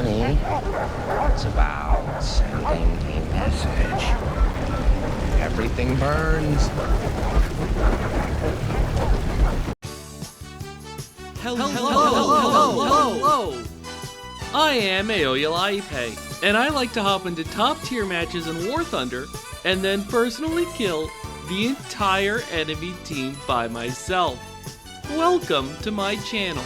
funny. It's about sending a message. Everything burns. Hello. I am Aoyalaipe, and I like to hop into top tier matches in War Thunder and then personally kill the entire enemy team by myself. Welcome to my channel.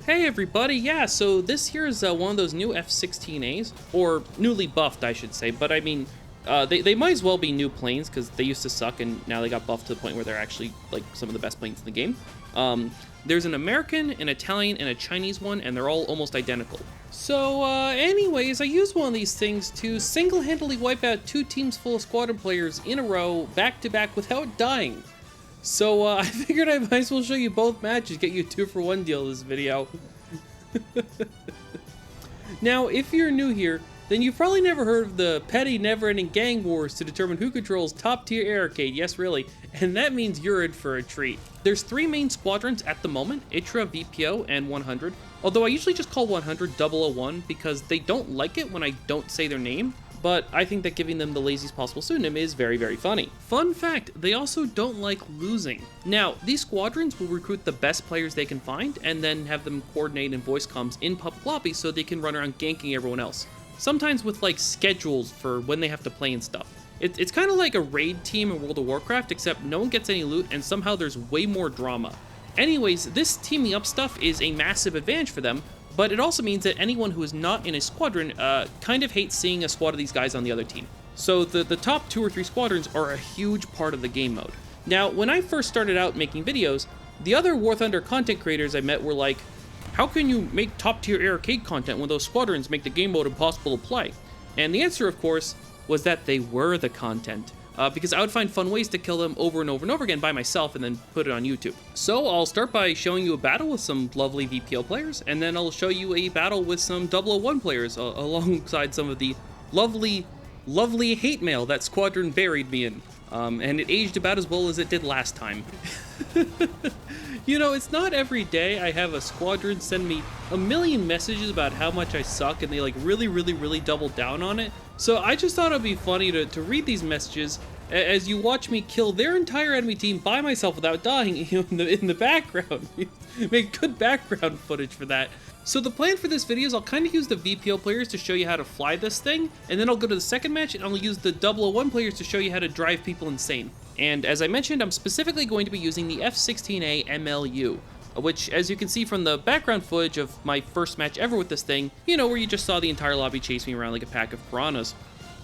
Hey everybody, yeah, so this here is one of those new F-16As, or newly buffed I should say, but I mean, they might as well be new planes because they used to suck and now they got buffed to the point where they're actually like some of the best planes in the game. There's an American, an Italian, and a Chinese one, and they're all almost identical. So anyways, I used one of these things to single-handedly wipe out two teams full of Squadron players in a row, back-to-back without dying. So I figured I might as well show you both matches, get you a 2-for-1 deal this video. Now, if you're new here, then you've probably never heard of the petty, never-ending gang wars to determine who controls top-tier air arcade. Yes, really. And that means you're in for a treat. There's 3 main squadrons at the moment, ITRA, VPO, and 100. Although I usually just call 100 001 because they don't like it when I don't say their name. But I think that giving them the laziest possible pseudonym is very, very funny. Fun fact, they also don't like losing. Now, these squadrons will recruit the best players they can find and then have them coordinate in voice comms in public lobby so they can run around ganking everyone else. Sometimes with like schedules for when they have to play and stuff. It's kind of like a raid team in World of Warcraft, except no one gets any loot and somehow there's way more drama. Anyways, this teaming up stuff is a massive advantage for them, but it also means that anyone who is not in a squadron kind of hates seeing a squad of these guys on the other team. So the top 2 or 3 squadrons are a huge part of the game mode. Now, when I first started out making videos, the other War Thunder content creators I met were like, how can you make top tier air arcade content when those squadrons make the game mode impossible to play? And the answer, of course, was that they were the content. Because I would find fun ways to kill them over and over and over again by myself and then put it on YouTube. So I'll start by showing you a battle with some lovely VPO players, and then I'll show you a battle with some 001 players alongside some of the lovely hate mail that Squadron buried me in. And it aged about as well as it did last time. You know, it's not every day I have a squadron send me a million messages about how much I suck and they like really double down on it. So I just thought it'd be funny to read these messages as you watch me kill their entire enemy team by myself without dying, you know, in the background. Make good background footage for that. So the plan for this video is I'll kind of use the VPO players to show you how to fly this thing, and then I'll go to the second match and I'll use the 001 players to show you how to drive people insane. And as I mentioned, I'm specifically going to be using the F-16A MLU, which, as you can see from the background footage of my first match ever with this thing, you know, where you just saw the entire lobby chase me around like a pack of piranhas,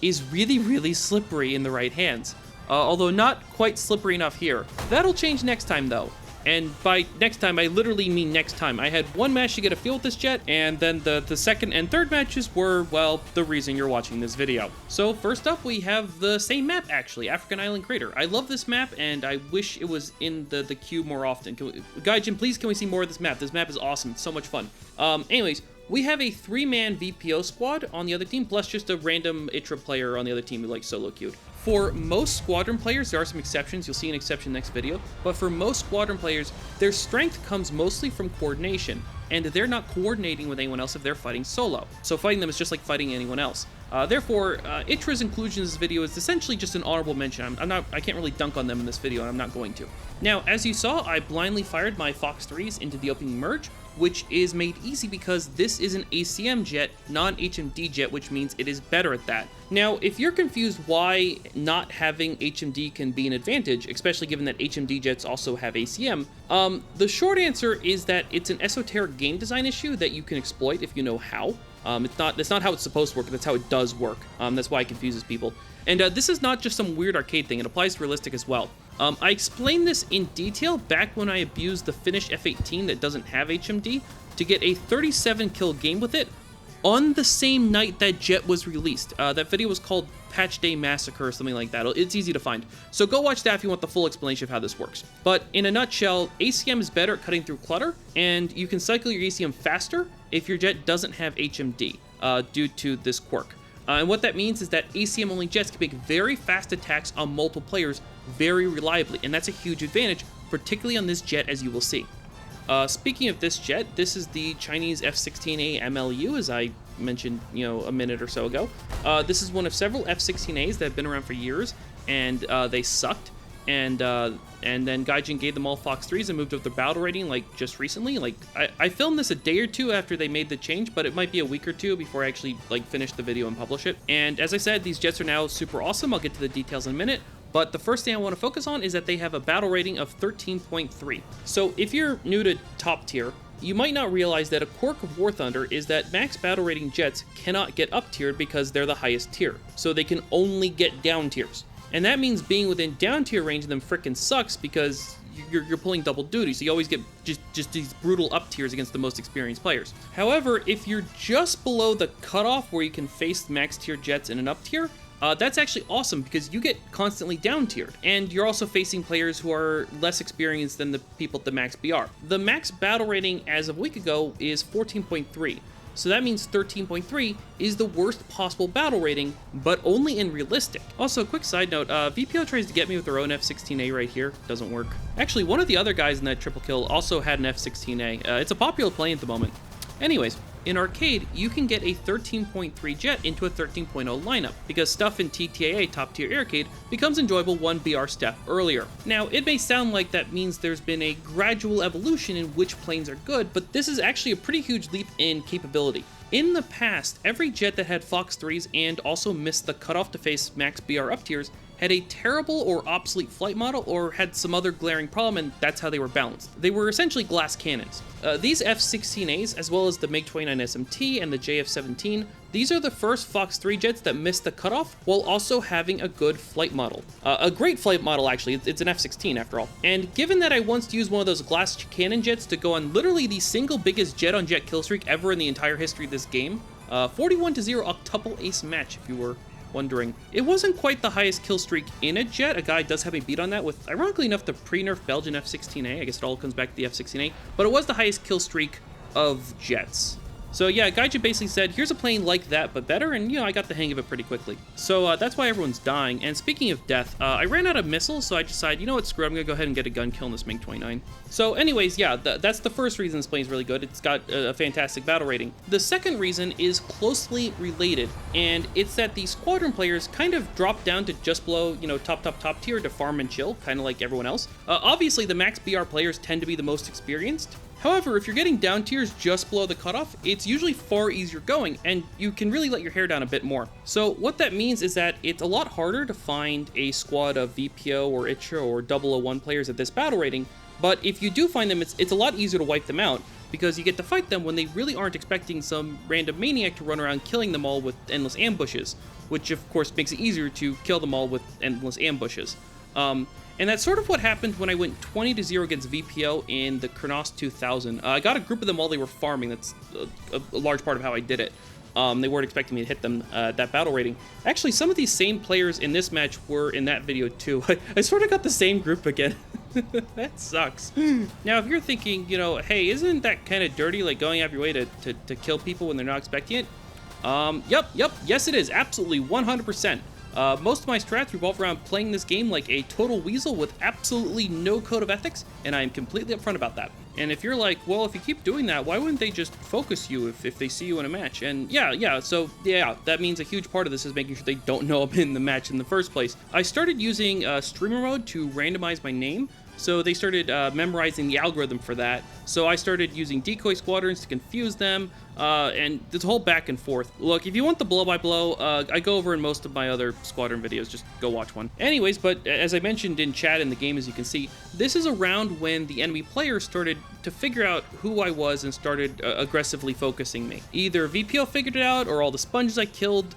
is really slippery in the right hands. Although not quite slippery enough here. That'll change next time though. And by next time, I literally mean next time. I had one match to get a feel with this jet, and then the second and third matches were, well, the reason you're watching this video. So first up, we have the same map, actually, African Island Crater. I love this map, and I wish it was in the queue more often. Gaijin, please, can we see more of this map? This map is awesome. It's so much fun. Anyways, we have a 3-man VPO squad on the other team, plus just a random ITRA player on the other team who likes solo queued. For most squadron players, there are some exceptions. You'll see an exception next video. But for most squadron players, their strength comes mostly from coordination, and they're not coordinating with anyone else if they're fighting solo. So fighting them is just like fighting anyone else. Therefore, ITRA's inclusion in this video is essentially just an honorable mention. I can't really dunk on them in this video, and I'm not going to. Now, as you saw, I blindly fired my Fox 3s into the opening merge, which is made easy because this is an ACM jet, non-HMD jet, which means it is better at that. Now, if you're confused why not having HMD can be an advantage, especially given that HMD jets also have ACM, the short answer is that it's an esoteric game design issue that you can exploit if you know how. That's not how it's supposed to work, that's how it does work. That's why it confuses people. And this is not just some weird arcade thing, it applies to realistic as well. I explained this in detail back when I abused the Finnish F-18 that doesn't have HMD to get a 37 kill game with it on the same night that jet was released. That video was called Patch Day Massacre or something like that. It's easy to find. So go watch that if you want the full explanation of how this works. But in a nutshell, ACM is better at cutting through clutter, and you can cycle your ACM faster if your jet doesn't have HMD due to this quirk. And what that means is that ACM-only jets can make very fast attacks on multiple players very reliably, and that's a huge advantage, particularly on this jet, as you will see. Speaking of this jet, this is the Chinese F-16A MLU, as I mentioned, a minute or so ago. This is one of several F-16As that have been around for years, and they sucked. And then Gaijin gave them all Fox 3s and moved up their battle rating like just recently. Like I filmed this a day or two after they made the change, but it might be a week or two before I actually like finish the video and publish it. And as I said, these jets are now super awesome. I'll get to the details in a minute. But the first thing I want to focus on is that they have a battle rating of 13.3. So if you're new to top tier, you might not realize that a quirk of War Thunder is that max battle rating jets cannot get up tiered because they're the highest tier. So they can only get down tiers. And that means being within down tier range of them frickin' sucks because you're pulling double duty, so you always get just these brutal up tiers against the most experienced players. However, if you're just below the cutoff where you can face max tier jets in an up tier, that's actually awesome because you get constantly down tiered, and you're also facing players who are less experienced than the people at the max BR. The max battle rating as of a week ago is 14.3. So that means 13.3 is the worst possible battle rating, but only in realistic. Also, a quick side note, VPO tries to get me with their own F-16A right here. Doesn't work. Actually, one of the other guys in that triple kill also had an F-16A. It's a popular plane at the moment. Anyways, in arcade, you can get a 13.3 jet into a 13.0 lineup, because stuff in TTAA top tier arcade becomes enjoyable one BR step earlier. Now, it may sound like that means there's been a gradual evolution in which planes are good, but this is actually a pretty huge leap in capability. In the past, every jet that had Fox 3s and also missed the cutoff to face max BR up tiers had a terrible or obsolete flight model or had some other glaring problem, and that's how they were balanced. They were essentially glass cannons. These F-16As, as well as the MiG-29 SMT and the JF-17, these are the first Fox 3 jets that missed the cutoff while also having a good flight model. A great flight model, actually. It's an F-16 after all. And given that I once used one of those glass cannon jets to go on literally the single biggest jet-on-jet kill streak ever in the entire history of this game, 41-0 octuple ace match, if you were wondering. It wasn't quite the highest kill streak in a jet. A guy does have me beat on that with, ironically enough, the pre-nerf Belgian F-16A. I guess it all comes back to the F-16A. But it was the highest kill streak of jets. So yeah, Gaijin basically said, here's a plane like that, but better, and I got the hang of it pretty quickly. So that's why everyone's dying. And speaking of death, I ran out of missiles, so I decided, you know what, screw it, I'm gonna go ahead and get a gun kill in this MiG-29. So anyways, yeah, that's the first reason this plane's really good. It's got a fantastic battle rating. The second reason is closely related, and it's that the Squadron players kind of drop down to just below, top tier to farm and chill, kind of like everyone else. Obviously, the max BR players tend to be the most experienced. However, if you're getting down tiers just below the cutoff, it's usually far easier going, and you can really let your hair down a bit more. So what that means is that it's a lot harder to find a squad of VPO or ITRA or 001 players at this battle rating, but if you do find them, it's a lot easier to wipe them out, because you get to fight them when they really aren't expecting some random maniac to run around killing them all with endless ambushes, which of course makes it easier to kill them all with endless ambushes. And that's sort of what happened when I went 20-0 against VPO in the Kronos 2000. I got a group of them while they were farming. That's a large part of how I did it. They weren't expecting me to hit them that battle rating. Actually, some of these same players in this match were in that video too. I sort of got the same group again. That sucks. Now, if you're thinking, hey, isn't that kind of dirty, like going out of your way to kill people when they're not expecting it? Yep, yes it is, absolutely, 100%. Most of my strats revolve around playing this game like a total weasel with absolutely no code of ethics, and I am completely upfront about that. And if you're like, well, if you keep doing that, why wouldn't they just focus you if they see you in a match? And so that means a huge part of this is making sure they don't know I'm in the match in the first place. I started using streamer mode to randomize my name, so they started memorizing the algorithm for that. So I started using decoy squadrons to confuse them, and this whole back and forth. Look, if you want the blow-by-blow, I go over in most of my other Squadron videos, just go watch one. Anyways, but as I mentioned in chat in the game, as you can see, this is around when the enemy players started to figure out who I was and started aggressively focusing me. Either VPO figured it out, or all the sponges I killed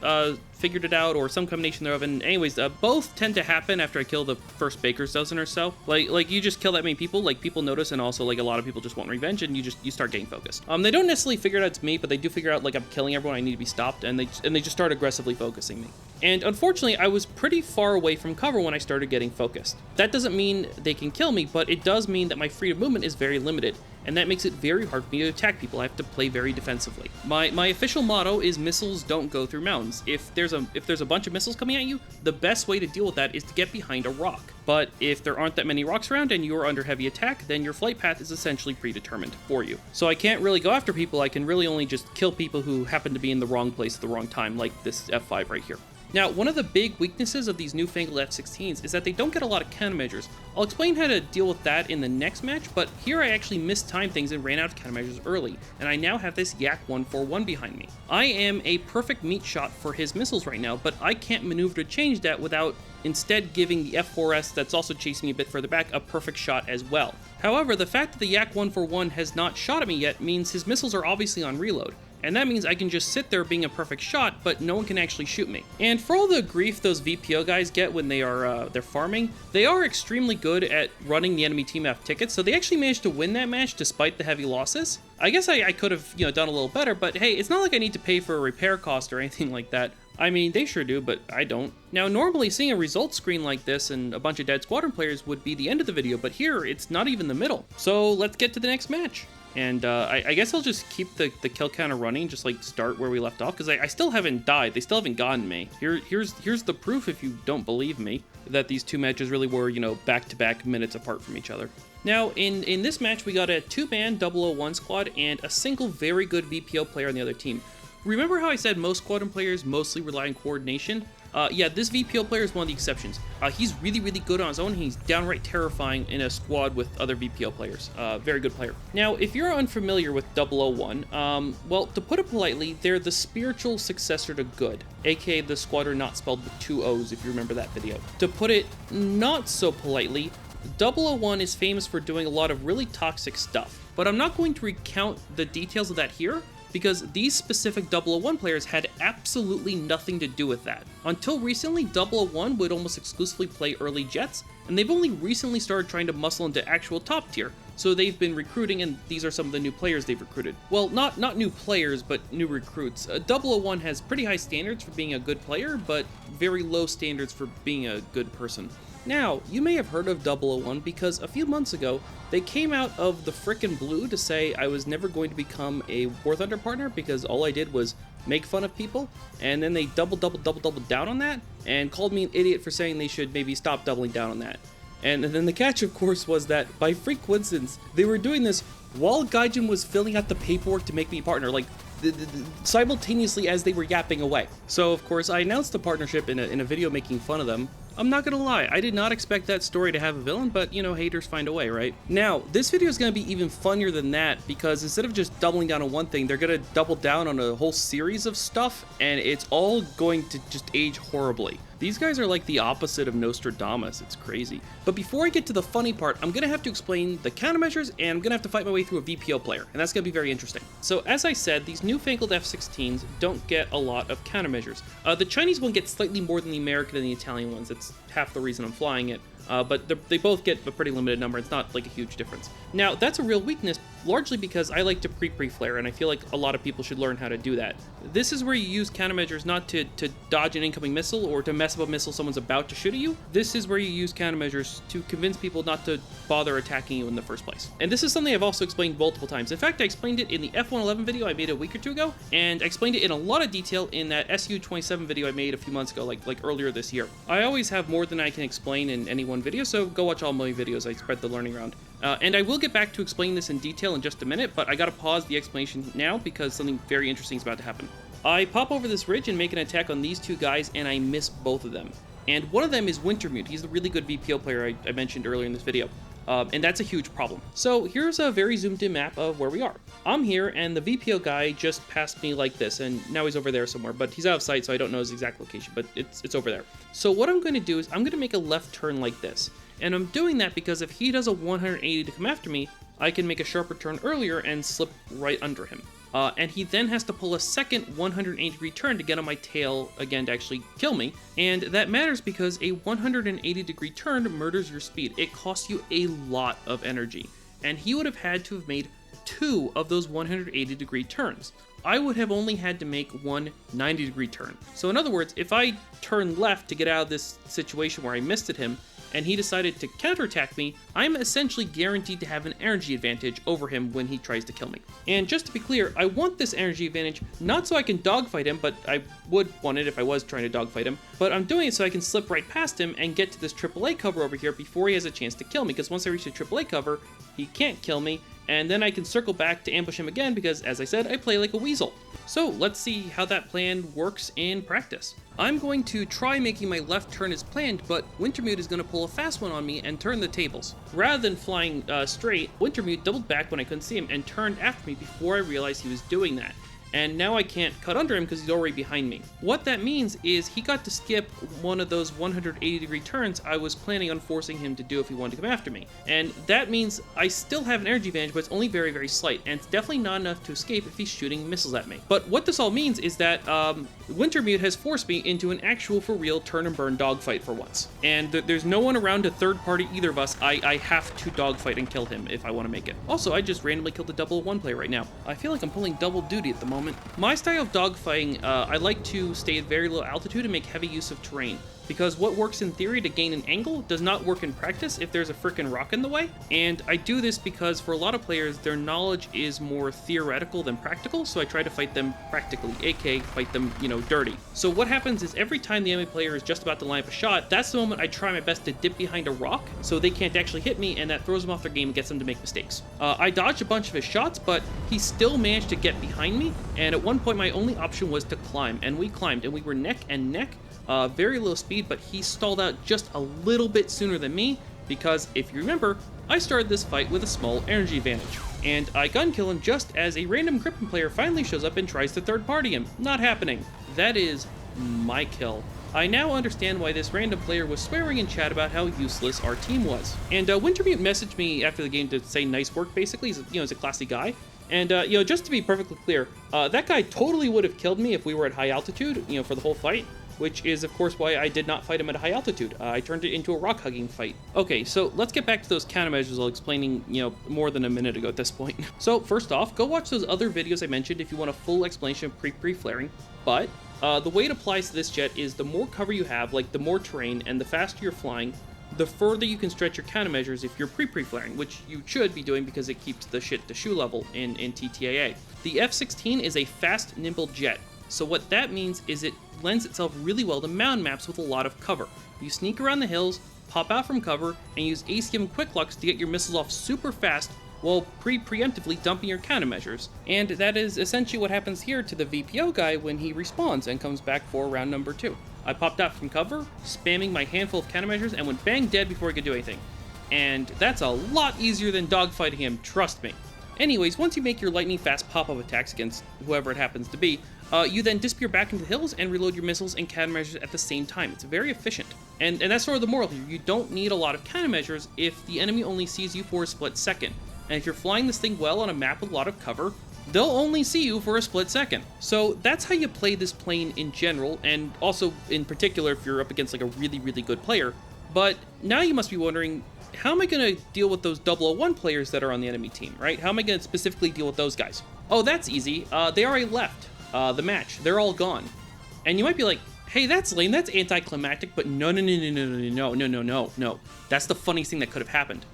figured it out, or some combination thereof. And anyways, both tend to happen after I kill the first baker's dozen or so. Like you just kill that many people, like people notice, and also like a lot of people just want revenge, and you start getting focused. They don't necessarily figure it out it's me, but they do figure out like I'm killing everyone, I need to be stopped, and they just start aggressively focusing me. And unfortunately, I was pretty far away from cover when I started getting focused. That doesn't mean they can kill me, but it does mean that my freedom of movement is very limited. and that makes it very hard for me to attack people. I have to play very defensively. My official motto is missiles don't go through mountains. If there's a bunch of missiles coming at you, the best way to deal with that is to get behind a rock. But if there aren't that many rocks around and you're under heavy attack, then your flight path is essentially predetermined for you. So I can't really go after people, I can really only just kill people who happen to be in the wrong place at the wrong time, like this F5 right here. Now, one of the big weaknesses of these newfangled F-16s is that they don't get a lot of countermeasures. I'll explain how to deal with that in the next match, but here I actually mistimed things and ran out of countermeasures early, and I now have this Yak 141 behind me. I am a perfect meat shot for his missiles right now, but I can't maneuver to change that without instead giving the F4S that's also chasing me a bit further back a perfect shot as well. However, the fact that the Yak 141 has not shot at me yet means his missiles are obviously on reload. And that means I can just sit there being a perfect shot, but no one can actually shoot me. And for all the grief those VPO guys get when they are they're farming, they are extremely good at running the enemy team out of tickets, so they actually managed to win that match despite the heavy losses. I guess I could have, done a little better, but hey, it's not like I need to pay for a repair cost or anything like that. I mean, they sure do, but I don't. Now, normally seeing a results screen like this and a bunch of dead Squadron players would be the end of the video, but here, it's not even the middle. So let's get to the next match. And I guess I'll just keep the kill counter running, just like start where we left off, because I still haven't died. They still haven't gotten me. Here's the proof, if you don't believe me, that these two matches really were, back-to-back minutes apart from each other. Now, in this match, we got a two-man 001 squad and a single very good VPO player on the other team. Remember how I said most Squadron players mostly rely on coordination? Yeah, this VPO player is one of the exceptions. He's really, really good on his own. He's downright terrifying in a squad with other VPO players. Very good player. Now, if you're unfamiliar with 001, well, to put it politely, they're the spiritual successor to good, aka the Squadron not spelled with 2 O's, if you remember that video. To put it not so politely, 001 is famous for doing a lot of really toxic stuff. But I'm not going to recount the details of that here, because these specific 001 players had absolutely nothing to do with that. Until recently, 001 would almost exclusively play early jets, and they've only recently started trying to muscle into actual top tier, so they've been recruiting, and these are some of the new players they've recruited. Well, not new players, but new recruits. 001 has pretty high standards for being a good player, but very low standards for being a good person. Now, you may have heard of 001 because a few months ago, they came out of the frickin' blue to say I was never going to become a War Thunder partner because all I did was make fun of people, and then they double down on that and called me an idiot for saying they should maybe stop doubling down on that. And then the catch, of course, was that by freak coincidence, they were doing this while Gaijin was filling out the paperwork to make me a partner, like simultaneously as they were yapping away. So, of course, I announced the partnership in a video making fun of them. I'm not gonna lie, I did not expect that story to have a villain, but haters find a way, right? Now, this video is gonna be even funnier than that because instead of just doubling down on one thing, they're gonna double down on a whole series of stuff, and it's all going to just age horribly. These guys are like the opposite of Nostradamus, it's crazy. But before I get to the funny part, I'm gonna have to explain the countermeasures, and I'm gonna have to fight my way through a VPO player, and that's gonna be very interesting. So as I said, these newfangled F-16s don't get a lot of countermeasures. The Chinese one gets slightly more than the American and the Italian ones, that's half the reason I'm flying it. But they both get a pretty limited number. It's not like a huge difference. Now, that's a real weakness, largely because I like to pre-flare, and I feel like a lot of people should learn how to do that. This is where you use countermeasures not to dodge an incoming missile or to mess up a missile someone's about to shoot at you. This is where you use countermeasures to convince people not to bother attacking you in the first place. And this is something I've also explained multiple times. In fact, I explained it in the F-111 video I made a week or two ago, and I explained it in a lot of detail in that SU-27 video I made a few months ago, like earlier this year. I always have more than I can explain in any one video, so go watch all my videos. I spread the learning around. And I will get back to explaining this in detail in just a minute, but I gotta pause the explanation now because something very interesting is about to happen. I pop over this ridge and make an attack on these two guys, and I miss both of them. And one of them is Wintermute. He's the really good VPO player I mentioned earlier in this video. And that's a huge problem. So here's a very zoomed in map of where we are. I'm here, and the VPO guy just passed me like this, and now he's over there somewhere, but he's out of sight, so I don't know his exact location, but it's over there. So what I'm going to do is I'm going to make a left turn like this. And I'm doing that because if he does a 180 to come after me, I can make a sharper turn earlier and slip right under him. And he then has to pull a second 180-degree turn to get on my tail again to actually kill me. And that matters because a 180-degree turn murders your speed. It costs you a lot of energy. And he would have had to have made 2 of those 180-degree turns. I would have only had to make one 90-degree turn. So in other words, if I turn left to get out of this situation where I missed at him, and he decided to counterattack me, I'm essentially guaranteed to have an energy advantage over him when he tries to kill me. And just to be clear, I want this energy advantage not so I can dogfight him, but I would want it if I was trying to dogfight him, but I'm doing it so I can slip right past him and get to this AAA cover over here before he has a chance to kill me, because once I reach the AAA cover, he can't kill me, and then I can circle back to ambush him again because, as I said, I play like a weasel. So let's see how that plan works in practice. I'm going to try making my left turn as planned, but Wintermute is going to pull a fast one on me and turn the tables. Rather than flying straight, Wintermute doubled back when I couldn't see him and turned after me before I realized he was doing that. And now I can't cut under him because he's already behind me. What that means is he got to skip one of those 180-degree turns I was planning on forcing him to do if he wanted to come after me. And that means I still have an energy advantage, but it's only very, very slight, and it's definitely not enough to escape if he's shooting missiles at me. But what this all means is that Wintermute has forced me into an actual for-real turn-and-burn dogfight for once. And there's no one around to third-party either of us. I have to dogfight and kill him if I want to make it. Also, I just randomly killed a 001 player right now. I feel like I'm pulling double duty at the moment. My style of dogfighting, I like to stay at very low altitude and make heavy use of terrain, because what works in theory to gain an angle does not work in practice if there's a frickin' rock in the way. And I do this because for a lot of players, their knowledge is more theoretical than practical, so I try to fight them practically, aka fight them, dirty. So what happens is every time the enemy player is just about to line up a shot, that's the moment I try my best to dip behind a rock so they can't actually hit me, and that throws them off their game and gets them to make mistakes. I dodged a bunch of his shots, but he still managed to get behind me, and at one point my only option was to climb, and we climbed, and we were neck and neck. Very low speed, but he stalled out just a little bit sooner than me because, if you remember, I started this fight with a small energy advantage. And I gun kill him just as a random Griffin player finally shows up and tries to third party him. Not happening. That is my kill. I now understand why this random player was swearing in chat about how useless our team was. And Wintermute messaged me after the game to say nice work, basically. He's a classy guy. And, just to be perfectly clear, that guy totally would have killed me if we were at high altitude, for the whole fight. Which is, of course, why I did not fight him at a high altitude. I turned it into a rock-hugging fight. Okay, so let's get back to those countermeasures I was explaining, more than a minute ago at this point. So, first off, go watch those other videos I mentioned if you want a full explanation of pre-flaring. But, the way it applies to this jet is the more cover you have, like the more terrain, and the faster you're flying, the further you can stretch your countermeasures if you're pre-flaring, which you should be doing because it keeps the shit to shoe level in TTAA. The F-16 is a fast, nimble jet. So what that means is it lends itself really well to mound maps with a lot of cover. You sneak around the hills, pop out from cover, and use ACM quick locks to get your missiles off super fast while preemptively dumping your countermeasures. And that is essentially what happens here to the VPO guy when he respawns and comes back for round number 2. I popped out from cover, spamming my handful of countermeasures, and went bang dead before I could do anything. And that's a lot easier than dogfighting him, trust me. Anyways, once you make your lightning fast pop-up attacks against whoever it happens to be, you then disappear back into the hills and reload your missiles and countermeasures at the same time. It's very efficient. And that's sort of the moral here. You don't need a lot of countermeasures if the enemy only sees you for a split second. And if you're flying this thing well on a map with a lot of cover, they'll only see you for a split second. So that's how you play this plane in general, and also in particular if you're up against like a really, really good player. But now you must be wondering, how am I going to deal with those 001 players that are on the enemy team, right? How am I going to specifically deal with those guys? Oh, that's easy. They already left the match. They're all gone. And you might be like, hey, that's lame. That's anticlimactic. But no. That's the funniest thing that could have happened.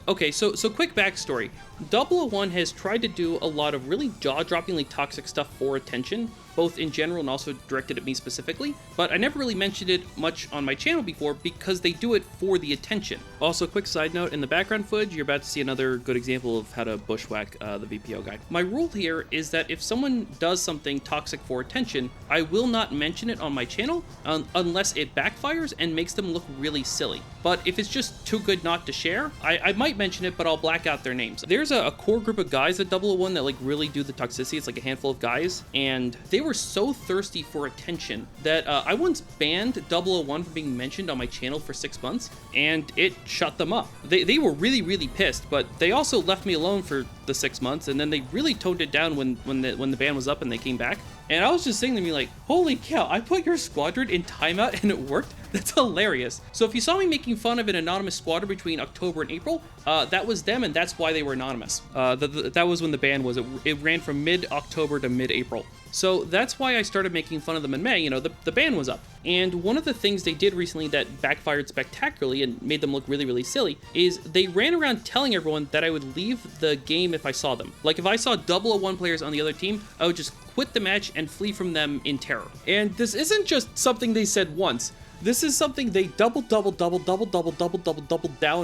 Okay, so quick backstory. 001 has tried to do a lot of really jaw-droppingly toxic stuff for attention, both in general and also directed at me specifically, but I never really mentioned it much on my channel before because they do it for the attention. Also, quick side note, in the background footage, you're about to see another good example of how to bushwhack the VPO guy. My rule here is that if someone does something toxic for attention, I will not mention it on my channel unless it backfires and makes them look really silly. But if it's just too good not to share, I might mention it, but I'll black out their names. There's a core group of guys at 001 that like really do the toxicity. It's like a handful of guys, and they were so thirsty for attention that I once banned 001 from being mentioned on my channel for 6 months, and it shut them up. They were really, really pissed, but they also left me alone for the 6 months, and then they really toned it down when the ban was up and they came back. And I was just saying to me like, holy cow, I put your squadron in timeout and it worked? That's hilarious. So if you saw me making fun of an anonymous squadron between October and April, that was them, and that's why they were anonymous. That was when the ban was. It ran from mid-October to mid-April. So that's why I started making fun of them in May. The ban was up. And one of the things they did recently that backfired spectacularly and made them look really, really silly is they ran around telling everyone that I would leave the game if I saw them. Like if I saw 001 players on the other team, I would just quit the match and flee from them in terror. And this isn't just something they said once. This is something they double down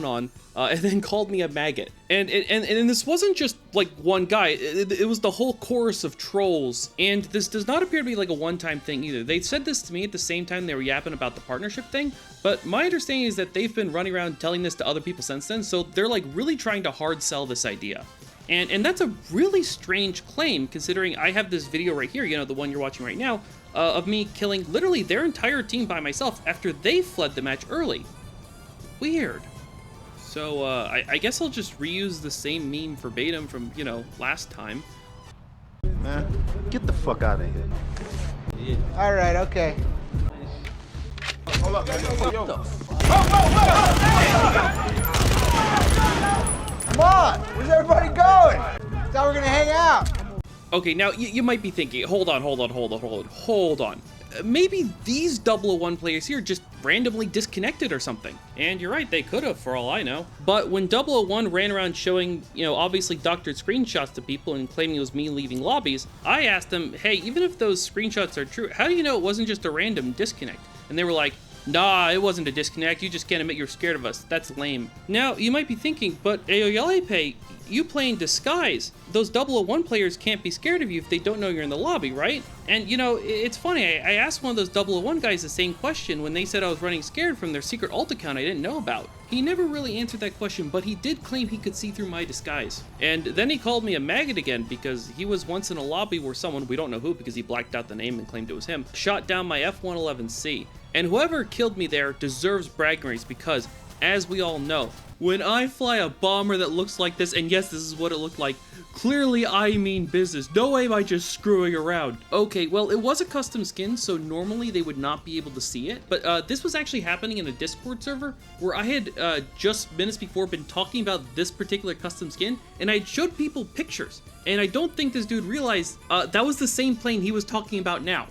on, and then called me a maggot. And this wasn't just like one guy. It was the whole chorus of trolls. And this does not appear to be like a one-time thing either. They said this to me at the same time they were yapping about the partnership thing. But my understanding is that they've been running around telling this to other people since then. So they're like really trying to hard sell this idea. And that's a really strange claim, considering I have this video right here, you know, the one you're watching right now, of me killing literally their entire team by myself after they fled the match early. Weird. So I guess I'll just reuse the same meme verbatim from, you know, last time. Man, get the fuck out of here. Yeah. All right, okay. Hold up, man. Yo. Come on, where's everybody going? I thought we were gonna hang out. Okay, now you might be thinking, hold on. Maybe these 001 players here just randomly disconnected or something. And you're right, they could have for all I know. But when 001 ran around showing, you know, obviously doctored screenshots to people and claiming it was me leaving lobbies, I asked them, hey, even if those screenshots are true, how do you know it wasn't just a random disconnect? And they were like, nah, it wasn't a disconnect, you just can't admit you're scared of us. That's lame. Now, you might be thinking, but Aoyalepe, you play in disguise. Those 001 players can't be scared of you if they don't know you're in the lobby, right? And you know, it's funny, I asked one of those 001 guys the same question when they said I was running scared from their secret alt account I didn't know about. He never really answered that question, but he did claim he could see through my disguise. And then he called me a maggot again because he was once in a lobby where someone, we don't know who because he blacked out the name and claimed it was him, shot down my F-111C. And whoever killed me there deserves bragging rights because, as we all know, when I fly a bomber that looks like this, and yes, this is what it looked like, clearly I mean business. No way am I just screwing around. Okay, well, it was a custom skin, so normally they would not be able to see it. But this was actually happening in a Discord server where I had just minutes before been talking about this particular custom skin, and I showed people pictures. And I don't think this dude realized that was the same plane he was talking about now.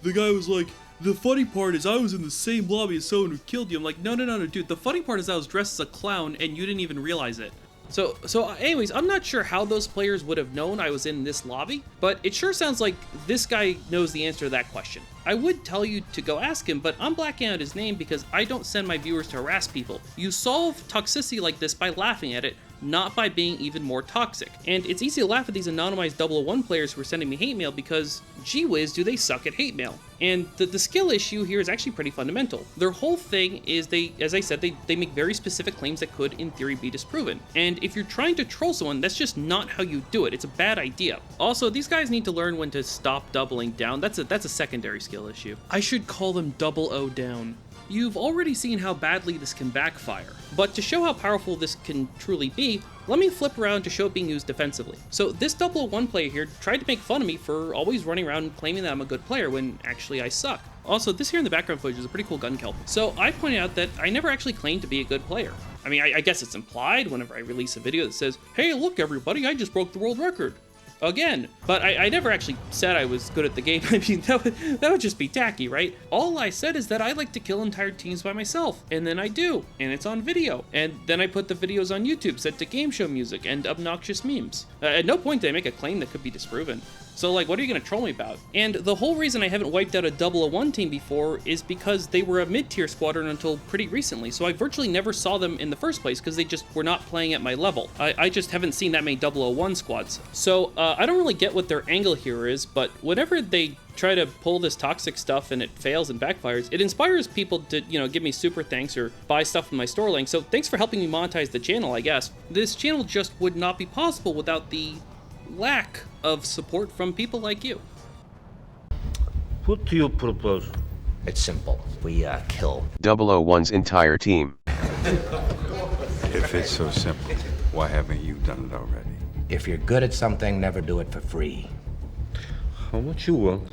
The guy was like, the funny part is I was in the same lobby as someone who killed you. I'm like, no, dude. The funny part is I was dressed as a clown and you didn't even realize it. So anyways, I'm not sure how those players would have known I was in this lobby, but it sure sounds like this guy knows the answer to that question. I would tell you to go ask him, but I'm blacking out his name because I don't send my viewers to harass people. You solve toxicity like this by laughing at it, not by being even more toxic. And it's easy to laugh at these anonymized 001 players who are sending me hate mail because, gee whiz, do they suck at hate mail. And the skill issue here is actually pretty fundamental. Their whole thing is they, as I said, they make very specific claims that could, in theory, be disproven. And if you're trying to troll someone, that's just not how you do it. It's a bad idea. Also, these guys need to learn when to stop doubling down. That's a secondary skill issue. I should call them 00 down. You've already seen how badly this can backfire, but to show how powerful this can truly be, let me flip around to show it being used defensively. So this 001 player here tried to make fun of me for always running around and claiming that I'm a good player when actually I suck. Also, this here in the background footage is a pretty cool gun kill. So I pointed out that I never actually claimed to be a good player. I mean, I guess it's implied whenever I release a video that says, hey, look everybody, I just broke the world record. Again, but I never actually said I was good at the game. I mean, that would just be tacky, right? All I said is that I like to kill entire teams by myself, and then I do, and it's on video. And then I put the videos on YouTube set to game show music and obnoxious memes. At no point did I make a claim that could be disproven. So like, what are you gonna troll me about? And the whole reason I haven't wiped out a 001 team before is because they were a mid-tier squadron until pretty recently, so I virtually never saw them in the first place because they just were not playing at my level. I just haven't seen that many 001 squads. So I don't really get what their angle here is, but whenever they try to pull this toxic stuff and it fails and backfires, it inspires people to, you know, give me super thanks or buy stuff in my store link. So thanks for helping me monetize the channel, I guess. This channel just would not be possible without the lack of support from people like you. What do you propose? It's simple. We kill 001's entire team. If it's so simple, why haven't you done it already? If you're good at something, never do it for free. How much you want?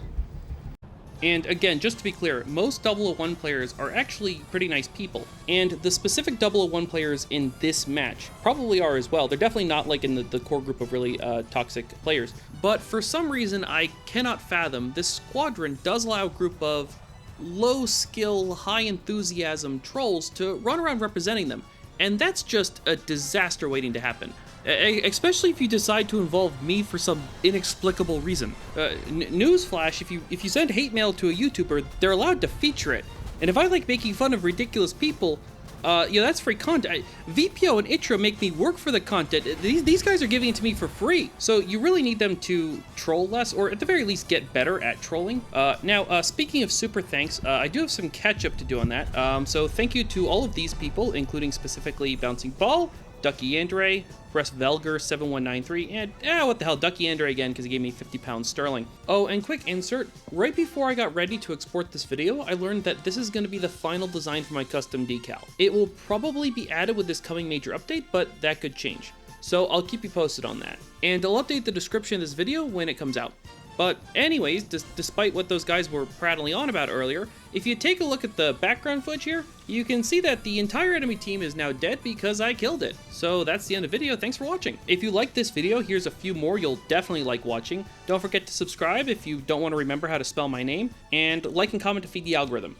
And again, just to be clear, most 001 players are actually pretty nice people. And the specific 001 players in this match probably are as well. They're definitely not like in the core group of really toxic players. But for some reason, I cannot fathom, this squadron does allow a group of low skill, high enthusiasm trolls to run around representing them. And that's just a disaster waiting to happen. Especially if you decide to involve me for some inexplicable reason. Newsflash, if you send hate mail to a YouTuber, they're allowed to feature it. And if I like making fun of ridiculous people, that's free content. VPO and ITRA make me work for the content. These guys are giving it to me for free. So you really need them to troll less, or at the very least get better at trolling. Now, speaking of super thanks, I do have some catch up to do on that. So thank you to all of these people, including specifically Bouncing Ball, Ducky Andre, Breast Velger 7193, and what the hell, Ducky Andre again, because he gave me 50 pounds sterling. Oh, and quick insert, right before I got ready to export this video, I learned that this is going to be the final design for my custom decal. It will probably be added with this coming major update, but that could change. So I'll keep you posted on that. And I'll update the description of this video when it comes out. But anyways, despite what those guys were prattling on about earlier, if you take a look at the background footage here, you can see that the entire enemy team is now dead because I killed it. So that's the end of the video. Thanks for watching. If you like this video, here's a few more you'll definitely like watching. Don't forget to subscribe if you don't want to remember how to spell my name, and like and comment to feed the algorithm.